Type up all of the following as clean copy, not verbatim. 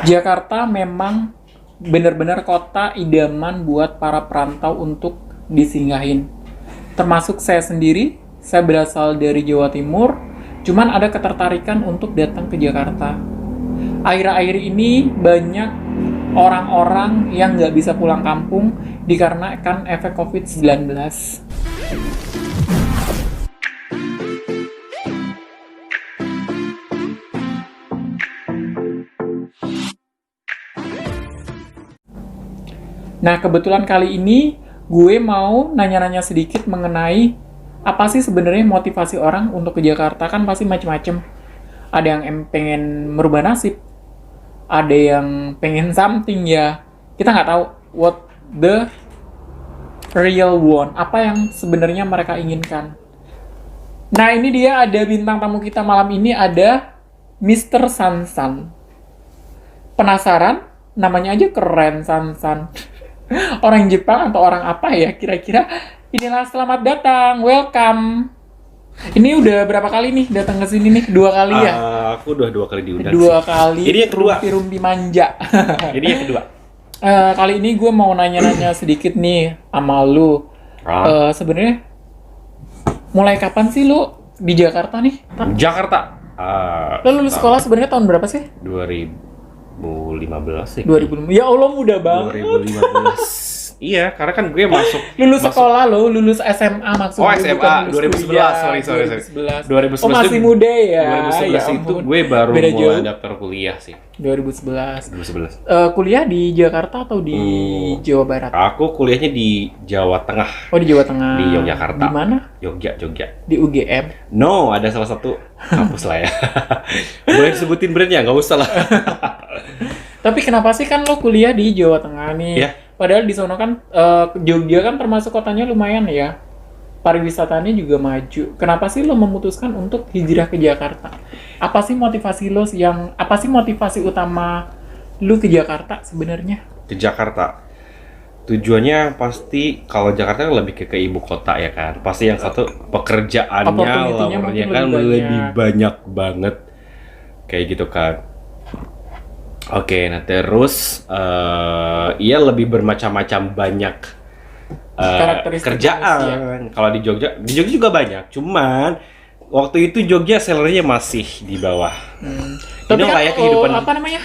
Jakarta memang benar-benar kota idaman buat para perantau untuk disinggahin. Termasuk saya sendiri, saya berasal dari Jawa Timur, cuman ada ketertarikan untuk datang ke Jakarta. Akhir-akhir ini banyak orang-orang yang nggak bisa pulang kampung dikarenakan efek COVID-19. Nah, kebetulan kali ini gue mau nanya-nanya sedikit mengenai apa sih sebenarnya motivasi orang untuk ke Jakarta. Kan pasti macem-macem. Ada yang pengen merubah nasib, ada yang pengen something ya. Kita nggak tahu what the real one, apa yang sebenarnya mereka inginkan. Nah, ini dia ada bintang tamu kita malam ini, ada Mr. Sansan. Penasaran? Namanya aja keren, Sansan. Orang Jepang atau orang apa ya kira-kira? Inilah, selamat datang, welcome. Ini udah berapa kali nih datang ke sini nih? 2 kali ya? Aku udah 2 kali diundang 2 sih. kali. Ini yang kedua. Rumpi manja. Ini yang kedua. Kali ini gue mau nanya-nanya sedikit nih sama lu. Sebenarnya mulai kapan sih lu di Jakarta nih? Jakarta. Lu lulus sekolah sebenarnya tahun berapa sih? 2015 sih. 2005. Ya Allah, muda banget. 2015. Iya, karena kan gue Lulus sekolah lo, lulus SMA maksudnya. Oh, SMA 2011. Sorry. 2011. Oh, masih muda ya. 2011 Ya itu ampun. gue baru Beda mulai jauh. daftar kuliah sih. 2011. 2011. Kuliah di Jakarta atau di Jawa Barat? Aku kuliahnya di Jawa Tengah. Oh, di Jawa Tengah. Di Yogyakarta. Di mana? Jogja. Di UGM. No, ada salah satu kampus lah ya. Boleh disebutin brandnya, nggak usah lah. Tapi kenapa sih kan lo kuliah di Jawa Tengah nih? Iya. Padahal di sono kan Jogja kan termasuk kotanya lumayan ya. Pariwisatanya juga maju. Kenapa sih lo memutuskan untuk hijrah ke Jakarta? Apa sih motivasi utama lu ke Jakarta sebenarnya? Ke Jakarta. Tujuannya pasti kalau Jakarta kan lebih ke ibu kota ya kan. Pasti yang satu pekerjaannya, Opportunity-nya lawannya mungkin kan lebih lebih banyak banget. Kayak gitu kan. Oke, nah terus ia lebih bermacam-macam banyak Karakteristik kerjaan. Kalau di Jogja juga banyak. Cuman waktu itu Jogja salary-nya masih di bawah. Tapi kan layak kehidupan. apa namanya?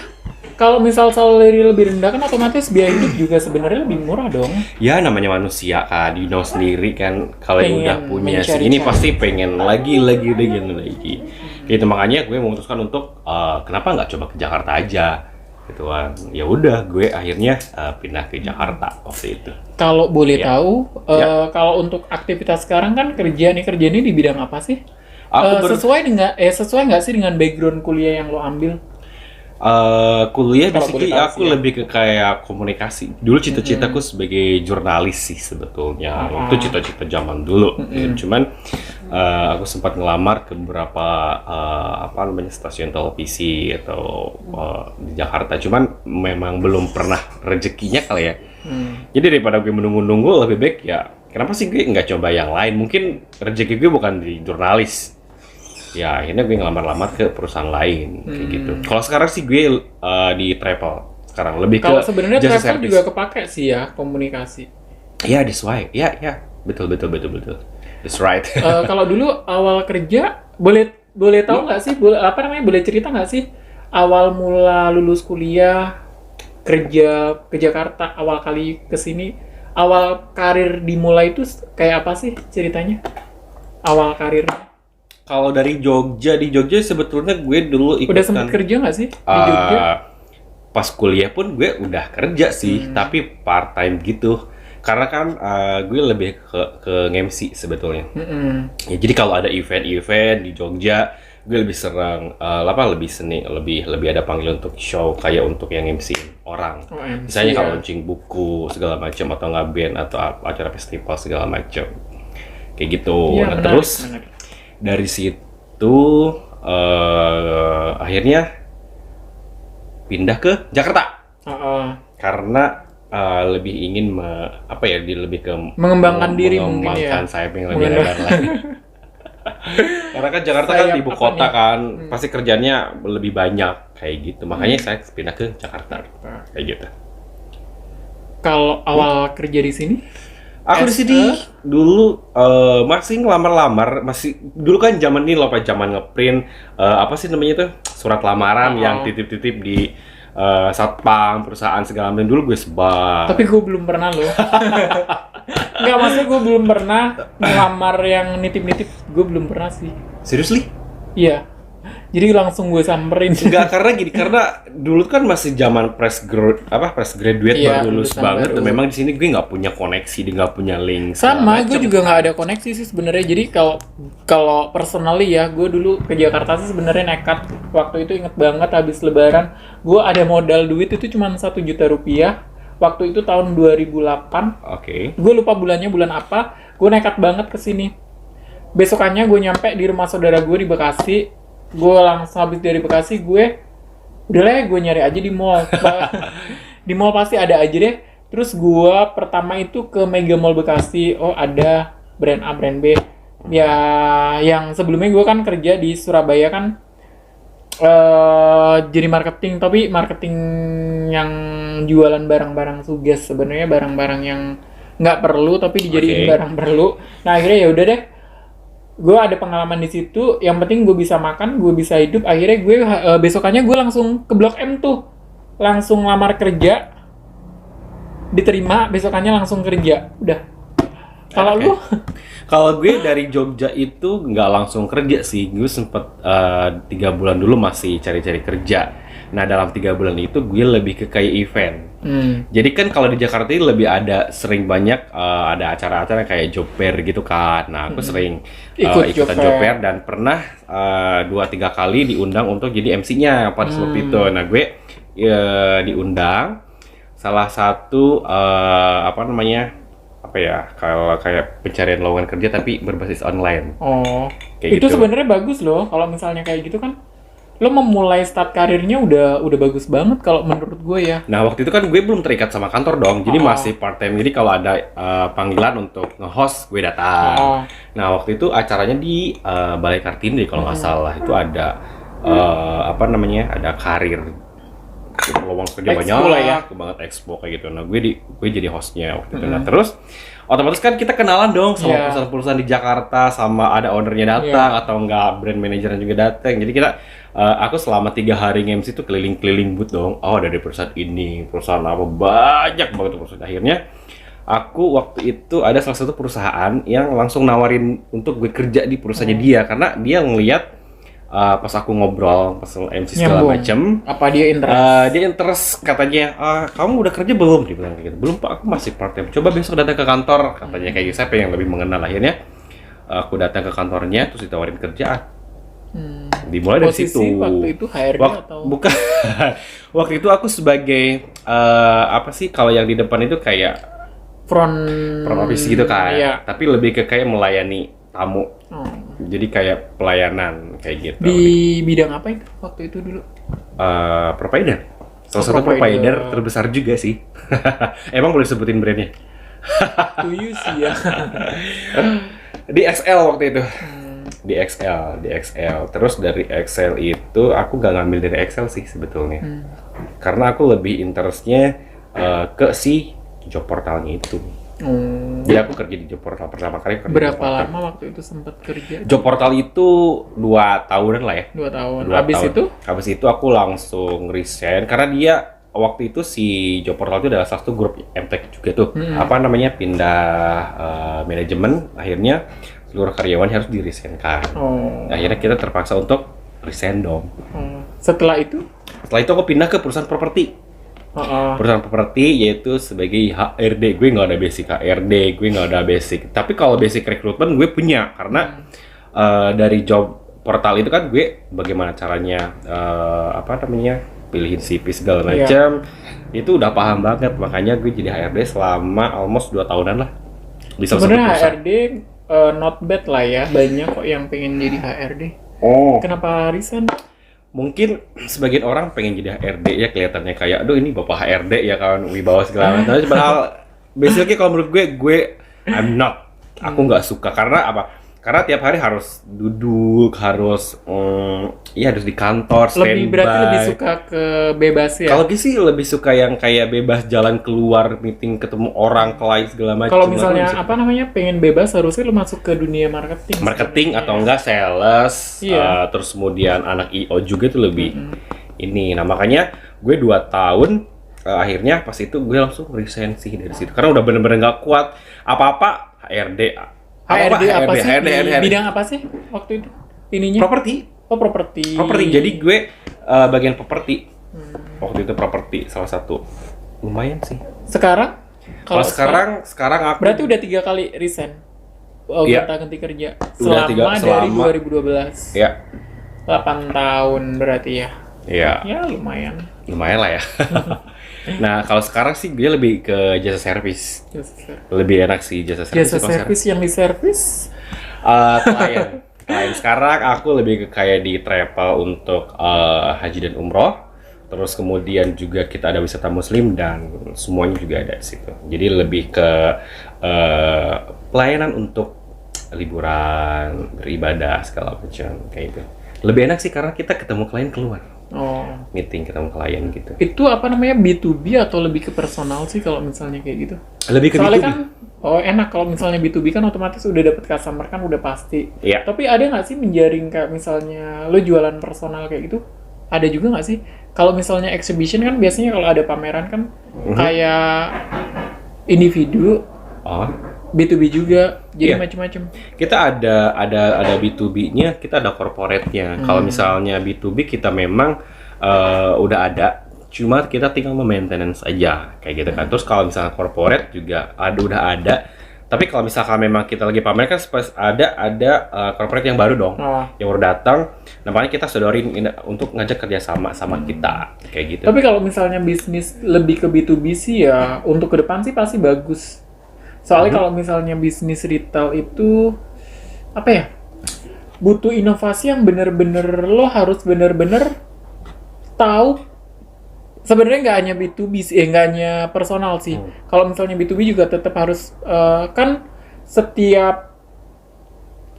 Kalau misal salary lebih rendah kan otomatis biaya hidup juga sebenarnya lebih murah dong. Ya namanya manusia kan, you know sendiri kan kalau yang udah Pengen punya mencari-cari. segini pasti pengen lagi. Gitu makanya gue memutuskan untuk kenapa nggak coba ke Jakarta aja gitu kan. Ya udah gue akhirnya pindah ke Jakarta waktu itu. Kalau boleh Ya. tahu, kalau untuk aktivitas sekarang kan kerja ini di bidang apa sih? Aku Sesuai nggak sih dengan background kuliah yang lo ambil? kuliah Kalau basically boleh tahu aku sih ya. lebih ke kayak komunikasi. Dulu cita-citaku sebagai jurnalis sih sebetulnya. Itu cita-cita zaman dulu. Ya, cuman aku sempat ngelamar ke beberapa stasiun televisi atau di Jakarta. Cuman memang belum pernah rezekinya kali ya. Jadi daripada gue menunggu-nunggu lebih baik ya. Kenapa sih gue nggak coba yang lain? Mungkin rezeki gue bukan di jurnalis. Ya akhirnya gue ngelamar-lamar ke perusahaan lain kayak gitu. Kalau sekarang sih gue di travel sekarang lebih Kalau ke sebenarnya jasa travel service. juga kepake sih ya komunikasi. Ya that's why. Ya betul. That's right. Kalau dulu awal kerja boleh tahu nggak sih? Boleh cerita nggak sih awal mula lulus kuliah kerja ke Jakarta awal kali kesini, awal karir dimulai itu kayak apa sih ceritanya? Awal karir. Kalau dari Jogja, di Jogja sebetulnya gue dulu Udah sempet kerja nggak sih di Jogja? Pas kuliah pun gue udah kerja sih, tapi part time gitu. Karena kan gue lebih ke MC sebetulnya. Ya, jadi kalau ada event-event di Jogja, gue lebih lebih ada panggilan untuk show kayak untuk yang MC orang. Oh, MC, Misalnya ya. kalau launching buku segala macam atau nggak band atau acara festival segala macam. Kayak gitu. Iya, Nah, menarik, terus menarik. dari situ akhirnya pindah ke Jakarta karena lebih ingin lebih ke Mengembangkan diri mungkin ya. mengembangkan sayap yang lebih lebar lagi. Karena kan Jakarta kan Sayap ibu apanya? kota kan, pasti kerjanya lebih banyak kayak gitu. Makanya saya pindah ke Jakarta kayak gitu. Kalau awal kerja di sini, Aku di As sini dulu masih ngelamar-lamar, masih dulu kan zaman ini loh, Pak, zaman ngeprint apa sih namanya tuh surat lamaran yang titip-titip di satpam perusahaan segala macam. Dulu gue sebar. tapi gue belum pernah loh. Nggak, maksudnya gue belum pernah ngelamar yang nitip-nitip. Gue belum pernah sih. Seriously? Iya. Jadi langsung gue samperin. Enggak, karena gini, karena dulu kan masih zaman fresh graduate Iya, baru lulus lulusan banget, dan baru. memang di sini gue nggak punya koneksi, dia nggak punya link. segala Sama, gue macem. juga nggak ada koneksi sih sebenarnya. Jadi kalau personally ya, gue dulu ke Jakarta sih sebenarnya nekat. Waktu itu inget banget habis Lebaran, gue ada modal duit itu cuma 1 juta rupiah. Waktu itu tahun 2008. Oke. Gue lupa bulannya bulan apa. Gue nekat banget ke sini. Besokannya gue nyampe di rumah saudara gue di Bekasi. Gue langsung habis dari Bekasi, gue udah lah gue nyari aja di mall. Di mall pasti ada aja deh. Terus gue pertama itu ke Mega Mall Bekasi. Oh, ada brand A, brand B. Ya, yang sebelumnya gue kan kerja di Surabaya kan jadi marketing, tapi marketing yang jualan barang-barang suges, sebenarnya barang-barang yang nggak perlu tapi dijadiin Oke. barang perlu. Nah, akhirnya ya udah deh, gue ada pengalaman di situ. Yang penting gue bisa makan, gue bisa hidup. Akhirnya gue besokannya gue langsung ke Blok M tuh, langsung lamar kerja, diterima. Besokannya langsung kerja, udah. Kalau Oke. lu? Kalau gue dari Jogja itu nggak langsung kerja sih, gue sempet 3 bulan dulu masih cari-cari kerja. Nah, dalam 3 bulan itu gue lebih ke kayak event. Jadi kan kalau di Jakarta ini lebih ada sering banyak ada acara-acara kayak job fair gitu kan. Nah, aku sering Ikut ikutan job job fair. fair dan pernah 2-3 kali diundang untuk jadi MC-nya pada waktu itu. Nah, gue diundang salah satu apa namanya? Apa ya, kalau kayak pencarian lowongan kerja tapi berbasis online. Oh, Kayak itu gitu. sebenarnya bagus loh. Kalau misalnya kayak gitu kan, lo memulai start karirnya udah bagus banget kalau menurut gue ya. Nah, waktu itu kan gue belum terikat sama kantor dong, jadi Oh. masih part time. Jadi kalau ada panggilan untuk nge-host, gue datang. Oh. Nah, waktu itu acaranya di Balai Kartini kalau nggak salah. Itu ada apa namanya, ada karir lowongan kerja Expo banyak, lah ya. banget expo kayak gitu. Nah, gue jadi hostnya waktu itu. Nah, terus otomatis kan kita kenalan dong sama Iya. perusahaan-perusahaan di Jakarta, sama ada ownernya datang atau enggak brand manajernya juga datang. Jadi kita aku selama 3 hari MC itu keliling-keliling booth dong. Oh, dari perusahaan ini, perusahaan apa, banyak banget tuh perusahaan. Akhirnya aku waktu itu ada salah satu perusahaan yang langsung nawarin untuk gue kerja di perusahaannya dia, karena dia ngelihat pas aku ngobrol, pas MC segala Nyambung. macem, Apa dia interest? dia interest katanya, kamu udah kerja belum? Dia bilang kayak gitu. Belum, Pak, aku masih part time. Coba besok datang ke kantor, katanya kayak gitu. Saya pengen lebih mengenal. Akhirnya aku datang ke kantornya, terus ditawarin kerjaan. Dimulai dari Posisi situ. waktu itu HRD atau? Bukan. Waktu itu aku sebagai apa sih, kalau yang di depan itu kayak Front office gitu kan. Iya. Tapi lebih ke kayak melayani tamu. Oh. Jadi kayak pelayanan kayak gitu. Di bidang apa itu waktu itu dulu? Provider. Salah satu Provider. provider terbesar juga sih. Emang boleh sebutin brandnya? To you sih ya. Di XL waktu itu. Di XL. Terus dari XL itu aku gak ngambil dari XL sih sebetulnya. Karena aku lebih interestnya ke si job portalnya itu. Jadi aku kerja di job portal pertama kali. Kerja di job Berapa portal. lama waktu itu sempat kerja? Job portal itu 2 tahunan lah ya. 2 tahun. 2 Habis tahun. itu? Habis itu aku langsung resign karena dia waktu itu si job portal itu adalah salah satu grup MTech juga tuh. Apa namanya, pindah manajemen, akhirnya seluruh karyawan harus di-resign-kan. Oh. Akhirnya kita terpaksa untuk resign dong. Oh. Setelah itu? Setelah itu aku pindah ke perusahaan properti. Oh. Perusahaan properti yaitu sebagai HRD. Gue nggak ada basic HRD, gue nggak ada basic. Tapi kalau basic recruitment gue punya karena dari job portal itu kan gue bagaimana caranya apa namanya, pilihin CV segala macam. Itu udah paham banget, makanya gue jadi HRD selama almost 2 tahunan lah. Di salah satu Sebenarnya perusahaan. HRD not bad lah ya. Banyak kok yang pengen jadi HRD. Oh, Kenapa resign? mungkin sebagian orang pengen jadi HRD ya, kelihatannya kayak aduh ini bapak HRD ya kan, wibawa segala macam. Padahal basically kalau menurut gue I'm not. Aku nggak suka karena apa? Karena tiap hari harus duduk, harus harus di kantor, standby. Berarti lebih suka ke bebas ya? Kalau gue sih lebih suka yang kayak bebas jalan keluar, meeting, ketemu orang, klien segala macam. Kalau misalnya pengen bebas, harusnya lu masuk ke dunia marketing. Marketing atau enggak sales, terus kemudian anak IO juga itu lebih ini. Nah makanya gue 2 tahun akhirnya pas itu gue langsung resign sih dari situ karena udah bener-bener nggak kuat apa-apa HRD apa sih? Di bidang apa sih waktu itu? Ininya? Properti. Oh, properti. Jadi gue bagian properti. Waktu itu properti salah satu. Lumayan sih. Sekarang? Kalau sekarang aku berarti udah 3 kali resign. Ganti kerja. Dari 2012. Iya. 8 tahun berarti ya. Iya. Ya lumayan. Lumayan lah ya. Nah, kalau sekarang sih gue lebih ke jasa servis. Lebih enak sih jasa servis. Jasa servis yang di servis? Klien. Sekarang aku lebih ke kayak di travel untuk haji dan umroh. Terus kemudian juga kita ada wisata muslim dan semuanya juga ada di situ. Jadi lebih ke pelayanan untuk liburan, beribadah segala macam kayak gitu. Lebih enak sih karena kita ketemu klien keluar. Meeting ketemu klien gitu. Itu B2B atau lebih ke personal sih kalau misalnya kayak gitu? Lebih ke soalnya B2B. Kan enak kalau misalnya B2B kan otomatis udah dapet customer kan udah pasti. Iya. Tapi ada nggak sih menjaring kayak misalnya lo jualan personal kayak gitu? Ada juga nggak sih? Kalau misalnya exhibition kan biasanya kalau ada pameran kan kayak individu. B2B juga, jadi macam-macam. Kita ada B2B-nya, kita ada corporate-nya. Kalau misalnya B2B kita memang udah ada, cuma kita tinggal maintenance aja kayak gitu kan. Terus kalau misalnya corporate juga udah ada. Tapi kalau misalkan memang kita lagi pamer kan ada corporate yang baru dong, yang baru datang. Nah, makanya kita sodorin untuk ngajak kerjasama sama kita kayak gitu. Tapi kalau misalnya bisnis lebih ke B2B sih ya, untuk ke depan sih pasti bagus. Soalnya kalau misalnya bisnis retail itu butuh inovasi yang bener-bener lo harus bener-bener tahu. Sebenarnya nggak hanya B2B sih, nggak hanya personal sih. Kalau misalnya B2B juga tetap harus kan setiap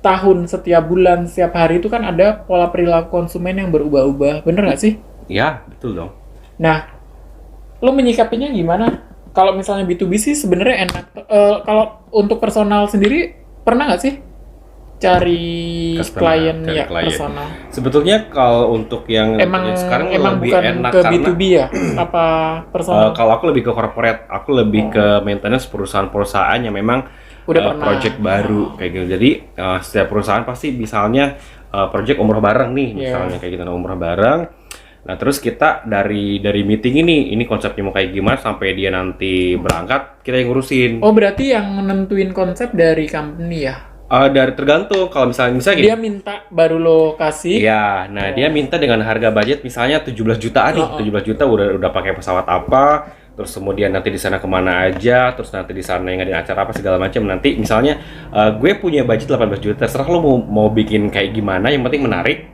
tahun, setiap bulan, setiap hari itu kan ada pola perilaku konsumen yang berubah-ubah. Bener nggak sih? Ya, betul dong. Nah, lo menyikapinya gimana? Kalau misalnya B2B sih sebenarnya enak. Kalau untuk personal sendiri pernah nggak sih cari klien personal? Sebetulnya kalau untuk yang sekarang emang lebih bukan enak ke karena B2B ya? Apa personal? Kalau aku lebih ke corporate, aku lebih ke maintenance perusahaan-perusahaan yang memang udah project baru kayak gitu. Jadi setiap perusahaan pasti misalnya project umroh bareng nih, misalnya kayak gitu, umroh bareng. Nah, terus kita dari meeting ini konsepnya mau kayak gimana sampai dia nanti berangkat, kita yang ngurusin. Oh, berarti yang nentuin konsep dari company ya? Dari tergantung, kalau misalnya dia minta baru lo kasih. Iya, nah dia minta dengan harga budget misalnya 17 jutaan nih. 17 juta udah pakai pesawat apa, terus kemudian nanti di sana kemana aja, terus nanti di sana yang ngadain acara apa segala macam. Nanti misalnya gue punya budget 18 juta, terserah lo mau bikin kayak gimana, yang penting menarik.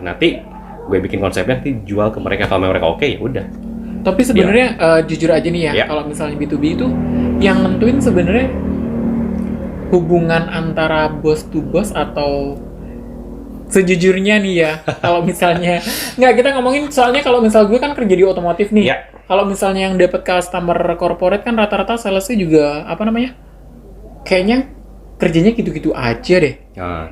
Nanti gue bikin konsepnya, nanti jual ke mereka. Kalau mereka oke, ya udah. Tapi sebenarnya jujur aja nih ya, kalau misalnya B2B itu yang nentuin sebenarnya hubungan antara bos to bos atau sejujurnya nih ya. Kalau misalnya kita ngomongin, soalnya kalau misal gue kan kerja di otomotif nih. Kalau misalnya yang dapat customer corporate kan rata-rata salesnya juga kayaknya kerjanya gitu-gitu aja deh.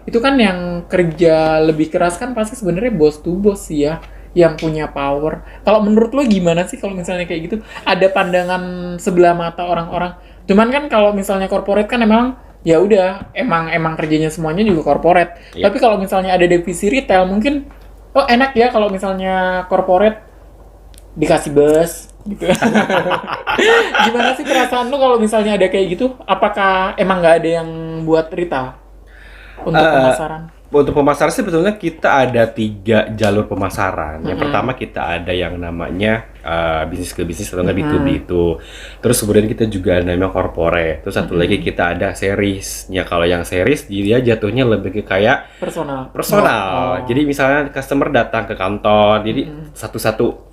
Itu kan yang kerja lebih keras kan pasti sebenarnya bos to bos sih ya, yang punya power. Kalau menurut lo gimana sih kalau misalnya kayak gitu? Ada pandangan sebelah mata orang-orang. Cuman kan kalau misalnya corporate kan emang ya udah, emang kerjanya semuanya juga corporate. Tapi kalau misalnya ada divisi retail mungkin enak ya kalau misalnya corporate dikasih bus gitu. Gimana sih perasaan lu kalau misalnya ada kayak gitu? Apakah emang nggak ada yang buat retail untuk pemasaran? Untuk pemasaran sih sebetulnya kita ada 3 jalur pemasaran. Yang pertama kita ada yang namanya bisnis ke bisnis atau nggak B2B itu. Terus kemudian kita juga ada namanya corporate. Terus satu lagi kita ada seriesnya. Kalau yang series dia jatuhnya lebih ke kayak personal. Jadi misalnya customer datang ke kantor, jadi satu-satu.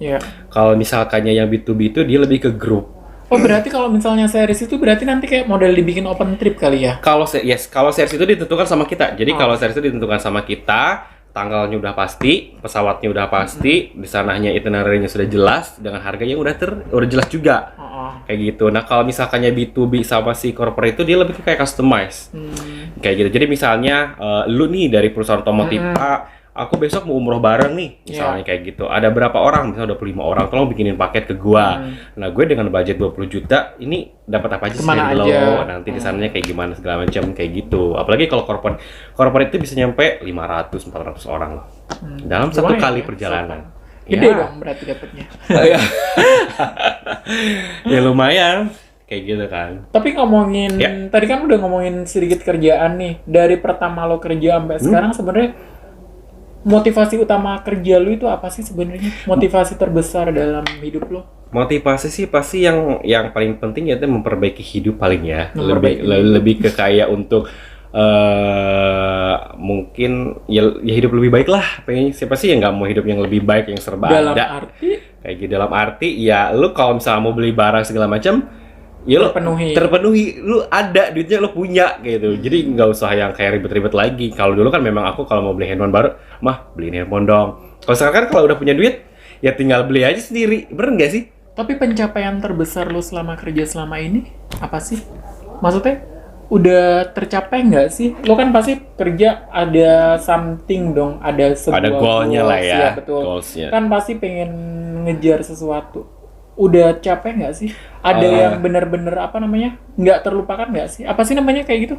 Kalau misalkannya yang B2B itu dia lebih ke grup. Oh, berarti kalau misalnya series itu berarti nanti kayak model dibikin open trip kali ya? Kalau series itu ditentukan sama kita. Jadi Oh. kalau series itu ditentukan sama kita, tanggalnya udah pasti, pesawatnya udah pasti, di sananya itinerary-nya sudah jelas dengan harga yang udah jelas juga. Oh. Kayak gitu. Nah, kalau misalkannya B2B sama si corporate itu dia lebih ke kayak customize. Kayak gitu. Jadi misalnya lu nih dari perusahaan otomotif A, aku besok mau umroh bareng nih, misalnya kayak gitu. Ada berapa orang? Misalnya 25 orang, tolong bikinin paket ke gua. Nah, gue dengan budget 20 juta, ini dapat apa aja sih Kemana dari aja? lo? Nanti di sananya kayak gimana segala macam kayak gitu. Apalagi kalau corporate itu bisa nyampe 500 400 orang loh. Dalam satu Lumayan kali ya, perjalanan. Gede Ya. dong berarti dapetnya. Ya. Ya lumayan kayak gitu kan. Tapi ngomongin, Ya. tadi kan udah ngomongin sedikit kerjaan nih. Dari pertama lo kerja sampai sekarang sebenarnya motivasi utama kerja lu itu apa sih sebenarnya? Motivasi terbesar dalam hidup lo? Motivasi sih pasti yang paling penting yaitu memperbaiki hidup paling ya. Memperbaiki Lebih ke kayak untuk mungkin ya hidup lebih baik lah. Pengen siapa sih yang nggak mau hidup yang lebih baik, yang serba Dalam ada. arti Kayak gitu dalam arti ya lu kalau misalnya mau beli barang segala macam ya lu terpenuhi, lu ada duitnya, lu punya gitu. Jadi nggak usah yang kayak ribet-ribet lagi. Kalau dulu kan memang aku kalau mau beli handphone baru, mah beliin handphone dong. Kalau sekarang kan kalau udah punya duit, ya tinggal beli aja sendiri. Bener nggak sih? tapi pencapaian terbesar lo selama kerja selama ini apa sih? Maksudnya udah tercapai nggak sih? Lo kan pasti kerja ada something dong, ada sebuah Ada goal-nya lah goals, ya, betul. goals-nya. Kan pasti pengen ngejar sesuatu. Udah capek nggak sih? Ada yang bener-bener apa namanya? Nggak terlupakan nggak sih? Apa sih namanya kayak gitu?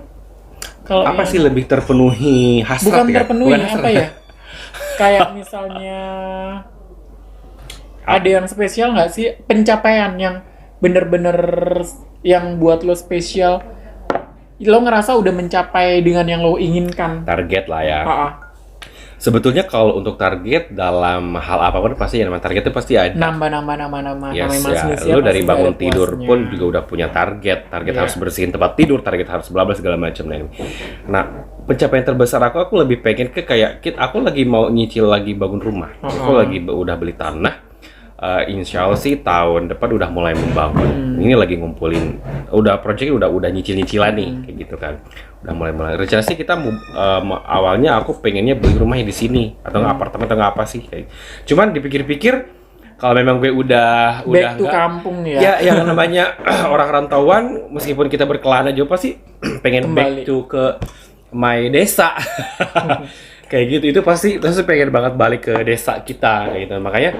Kalau Apa yang- sih lebih terpenuhi hasrat bukan ya? terpenuhi Bukan apa ya? Kayak misalnya ada yang spesial nggak sih pencapaian yang bener-bener yang buat lo spesial? Lo ngerasa udah mencapai dengan yang lo inginkan? Target lah ya. Ah, Sebetulnya kalau untuk target dalam hal apapun pasti ya namanya target itu pasti ada. nama Yes, namanya ya. manusia Lu dari pasti bangun ada tidur puasnya. pun juga udah punya target. Target Iya. harus bersihin tempat tidur, target harus bla bla segala macam. Nah, pencapaian terbesar aku lebih pengen ke kayak aku lagi mau nyicil lagi bangun rumah. Aku lagi udah beli tanah. Insya Allah sih tahun depan udah mulai membangun. Ini lagi ngumpulin, udah projectnya udah nyicil-nyicilan nih, kayak gitu kan. Udah mulai. Rencana sih kita awalnya aku pengennya beli rumahnya di sini atau nggak apartemen atau nggak apa sih kayak. Cuman dipikir-pikir kalau memang gue udah back to nggak- kampung ya. ya yang namanya orang rantauan meskipun kita berkelana jauh pasti pengen Kembali. back to ke my desa. Kayak gitu itu pasti pengen banget balik ke desa kita kayak gitu. Makanya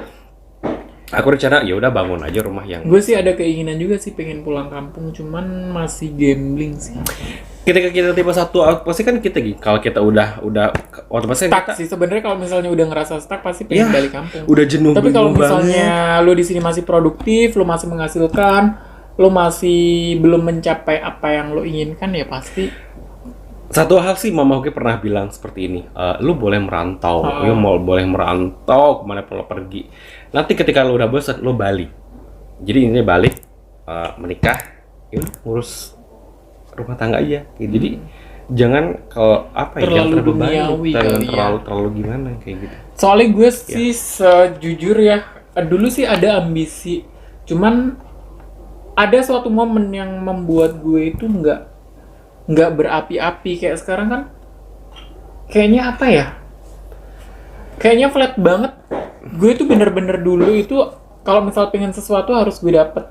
aku rencana ya udah bangun aja rumah yang Gue sih ada keinginan juga sih pengen pulang kampung, cuman masih gambling sih. ketika kita tiba satu pasti kan kita gitu. Kalau kita udah otomatis kan Stuck kita sih sebenarnya kalau misalnya udah ngerasa stuck pasti pengen Ya, balik kampung. udah jenuh Tapi kalau banget. misalnya lo di sini masih produktif, lo masih menghasilkan, lo masih belum mencapai apa yang lo inginkan ya pasti. Satu hal sih mama gue pernah bilang seperti ini, lu boleh merantau, lu boleh merantau kemana pun lo pergi. Nanti ketika lu udah bosan, lu balik. Jadi ini balik, menikah, ya udah, ngurus rumah tangga aja. Jadi jangan kalau apa ya, jangan Terlalu terbebani, duniawi jangan kali ya. terlalu gimana kayak gitu. Soalnya gue sih sejujur ya, dulu sih ada ambisi. Cuman ada suatu momen yang membuat gue itu nggak berapi-api kayak sekarang kan. Kayaknya apa ya? Kayaknya flat banget. Gue itu bener-bener dulu itu kalau misal pengen sesuatu harus gue dapet.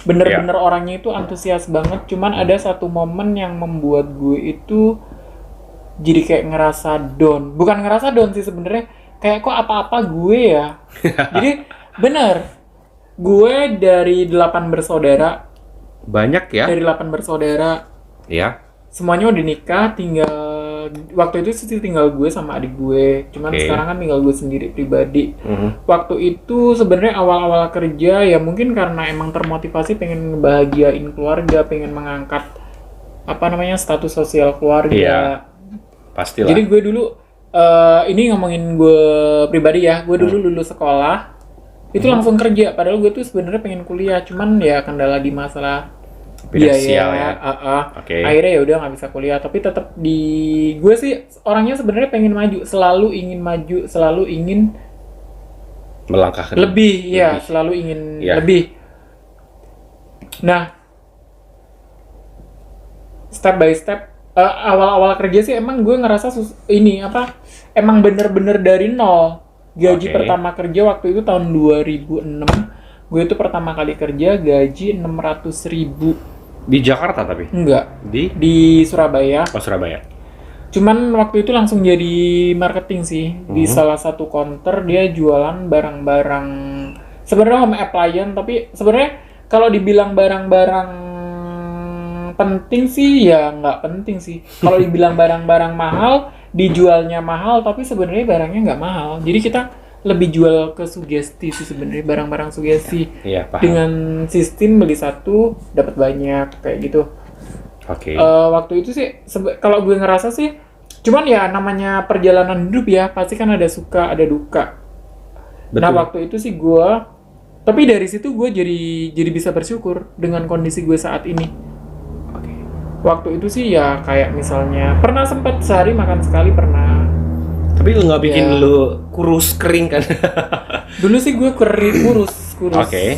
Bener-bener orangnya itu antusias banget. Cuman ada satu momen yang membuat gue itu jadi kayak ngerasa down. Bukan ngerasa down sih sebenarnya. Kayak kok apa-apa gue ya. Jadi bener. Gue dari 8 bersaudara. Banyak ya, Dari 8 bersaudara. ya. Semuanya udah nikah, tinggal waktu itu sih tinggal gue sama adik gue. Cuman Oke. sekarang kan tinggal gue sendiri pribadi. Waktu itu sebenarnya awal-awal kerja ya mungkin karena emang termotivasi pengen ngebahagiain keluarga, pengen mengangkat apa namanya status sosial keluarga. Iya. Pastilah. Jadi gue dulu ini ngomongin gue pribadi ya, gue dulu lulus sekolah itu langsung kerja. Padahal gue tuh sebenarnya pengen kuliah, cuman ya kendala di masalah Finansial biaya, ya. Oke. akhirnya ya udah nggak bisa kuliah. Tapi tetap di gue sih orangnya sebenarnya pengen maju, selalu ingin maju, selalu ingin Melangkah ke lebih, ya selalu ingin Iya. lebih. Nah, step by step awal-awal kerja sih emang gue ngerasa emang bener-bener dari nol. Gaji Oke. pertama kerja waktu itu tahun 2006, gue itu pertama kali kerja gaji 600.000. Di Jakarta tapi? Enggak, Di? di Surabaya. Oh, Surabaya. Cuman waktu itu langsung jadi marketing sih. Di salah satu counter dia jualan barang-barang sebenarnya home appliance, tapi sebenarnya kalau dibilang barang-barang penting sih ya nggak penting sih. Kalau dibilang barang-barang mahal, dijualnya mahal, tapi sebenarnya barangnya nggak mahal. Jadi kita lebih jual ke sugesti sih sebenarnya, barang-barang sugesti. Iya, paham. Dengan sistem beli satu dapat banyak kayak gitu. Oke. Waktu itu sih kalau gue ngerasa sih, cuman ya namanya perjalanan hidup ya, pasti kan ada suka ada duka. Nah Betul. waktu itu sih gue, tapi dari situ gue jadi bisa bersyukur dengan kondisi gue saat ini. Oke. Waktu itu sih ya kayak misalnya pernah sempat sehari makan sekali pernah. Tapi lu nggak bikin Ya. lu kurus kering kan? Dulu sih gue kurus. Oke.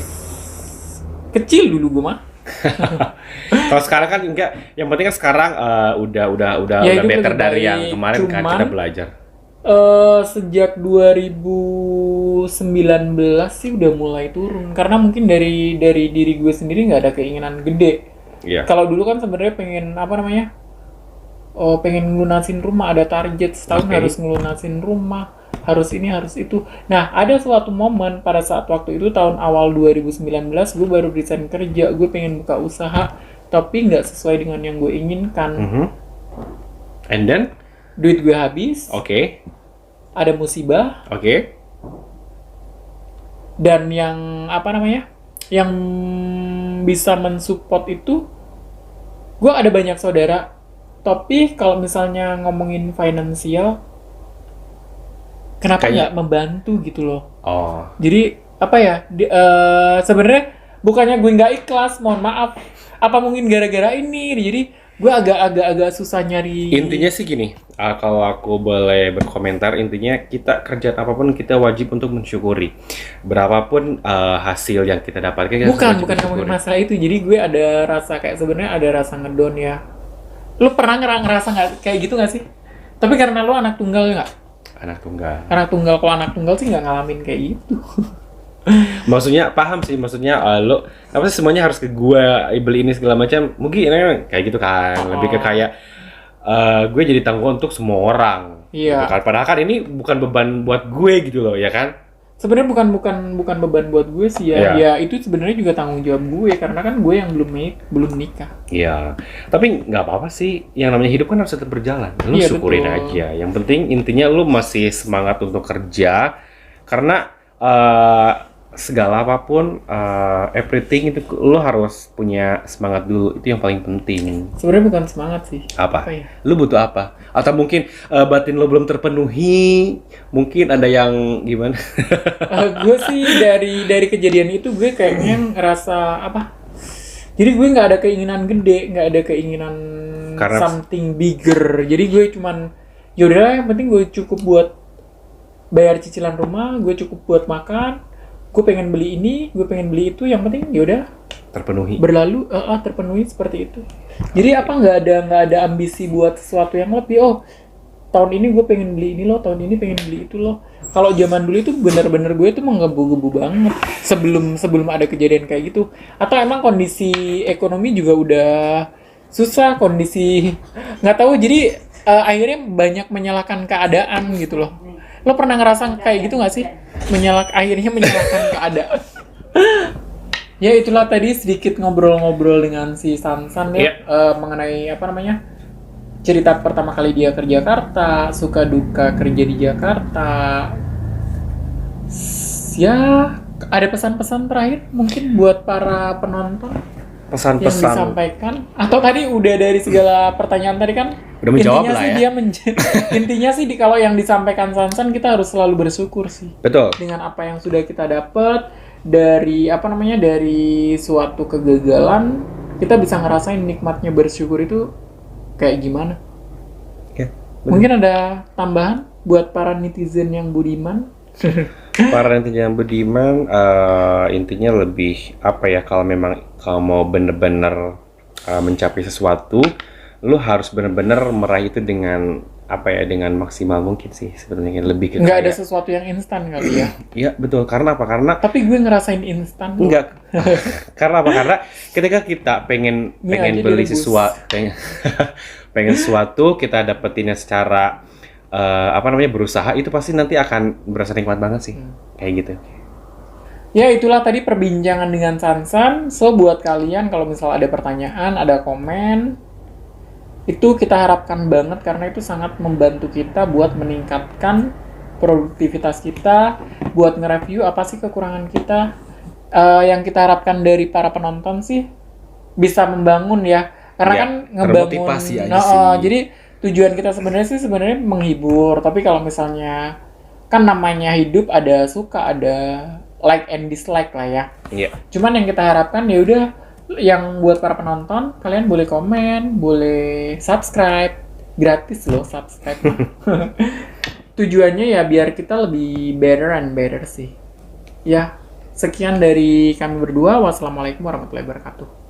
Kecil dulu gue mah. Kalau sekarang kan enggak, yang penting kan sekarang udah Ya, itu better lebih dari baik. yang kemarin kan Cuman, kita belajar. Sejak 2019 sih udah mulai turun karena mungkin dari diri gue sendiri nggak ada keinginan gede. Iya. Kalau dulu kan sebenarnya pengen apa namanya? Oh, pengen ngelunasin rumah, ada target setahun Oke. harus ngelunasin rumah, harus ini, harus itu. Nah, ada suatu momen pada saat waktu itu tahun awal 2019 gue baru resign kerja, gue pengen buka usaha, tapi nggak sesuai dengan yang gue inginkan. Mhm. And then, Duit gue habis, oke. ada musibah, Oke. dan yang apa namanya? Yang bisa mensupport itu, gue ada banyak saudara. Tapi kalau misalnya ngomongin finansial, kenapa Kayak- nggak membantu gitu loh? Oh. Jadi apa ya? Sebenarnya bukannya gue nggak ikhlas, mohon maaf. Apa mungkin gara-gara ini? Jadi gue agak susah nyari. Intinya sih gini, kalau aku boleh berkomentar, intinya kita kerjaan apapun kita wajib untuk mensyukuri. Berapapun hasil yang kita dapatkan, kita bukan wajib ngomongin mensyukuri. masalah itu. Jadi gue ada rasa kayak sebenarnya ada rasa ngedon ya. Lu pernah ngerasa nggak kayak gitu nggak sih? Tapi karena lu anak tunggal nggak? Anak tunggal. Kalau anak tunggal sih nggak ngalamin kayak gitu. Maksudnya paham sih, maksudnya lo apa sih semuanya harus ke gua beli ini segala macam. Mungkin ini kayak gitu kan, lebih ke kayak gue jadi tanggungan untuk semua orang. Iya. Gitu kan. Padahal kan ini bukan beban buat gue gitu loh, ya kan? Sebenarnya bukan beban buat gue sih ya. Iya. Ya itu sebenarnya juga tanggung jawab gue karena kan gue yang belum nikah. Iya. Tapi nggak apa-apa sih. Yang namanya hidup kan harus tetap berjalan. Lu Iya, syukurin betul. aja. Yang penting intinya lu masih semangat untuk kerja karena segala apapun everything itu lu harus punya semangat dulu. Itu yang paling penting. Sebenarnya bukan semangat sih. Apa? Apa ya? Lu butuh apa? Atau mungkin batin lu belum terpenuhi? Mungkin ada yang gimana? Gue sih dari kejadian itu gue kayaknya ngerasa apa? Jadi gue nggak ada keinginan gede, nggak ada keinginan Karena- something bigger. Jadi gue cuman yaudah yang penting gue cukup buat bayar cicilan rumah, gue cukup buat makan, gue pengen beli ini, gue pengen beli itu, yang penting yaudah Terpenuhi. berlalu terpenuhi seperti itu. Jadi apa nggak ada ambisi buat sesuatu yang lebih. Oh tahun ini gue pengen beli ini loh, tahun ini pengen beli itu loh. Kalau zaman dulu itu bener-bener gue tuh menggebu-gebu banget sebelum ada kejadian kayak gitu. Atau emang kondisi ekonomi juga udah susah, kondisi nggak tahu. Jadi akhirnya banyak menyalahkan keadaan gitu loh. Lo pernah ngerasa kayak gitu nggak sih? Akhirnya menyalahkan keadaan. Ya itulah tadi sedikit ngobrol-ngobrol dengan si Sansan ya. Iya. Mengenai apa namanya, cerita pertama kali dia ke Jakarta, suka duka kerja di Jakarta. Ya ada pesan-pesan terakhir mungkin buat para penonton yang Pesan-pesan. disampaikan, atau tadi udah dari segala pertanyaan tadi kan Udah menjawab intinya lah sih ya. dia intinya sih kalau yang disampaikan Sansan kita harus selalu bersyukur sih Betul. dengan apa yang sudah kita dapat dari apa namanya, dari suatu kegagalan kita bisa ngerasain nikmatnya bersyukur itu kayak gimana. Ya, Mungkin ada tambahan buat para netizen yang budiman. Para intinya yang beriman, intinya lebih apa ya, kalau memang kalau mau bener-bener mencapai sesuatu, lu harus bener-bener meraih itu dengan apa ya, dengan maksimal mungkin sih sebenarnya, lebih ke Nggak ada kayak sesuatu yang instan kali ya. iya betul, karena apa, karena Tapi gue ngerasain instan. enggak karena apa, karena ketika kita pengen Ini pengen aja beli direbus. sesuatu, pengen sesuatu kita dapetinnya secara apa namanya, berusaha, itu pasti nanti akan berasa nikmat banget sih, kayak gitu. Ya itulah tadi perbincangan dengan Sansan. So buat kalian kalau misal ada pertanyaan, ada komen, itu kita harapkan banget karena itu sangat membantu kita buat meningkatkan produktivitas kita, buat nge-review apa sih kekurangan kita. Yang kita harapkan dari para penonton sih bisa membangun ya. Karena Ya, kan ngebangun. termotivasi aja sih. Jadi tujuan kita sebenarnya menghibur. Tapi kalau misalnya kan namanya hidup ada suka, ada like and dislike lah ya. Iya. Cuman yang kita harapkan ya udah, yang buat para penonton, kalian boleh komen, boleh subscribe, gratis loh subscribe. Tujuannya ya biar kita lebih better and better sih. Ya, sekian dari kami berdua. Wassalamualaikum warahmatullahi wabarakatuh.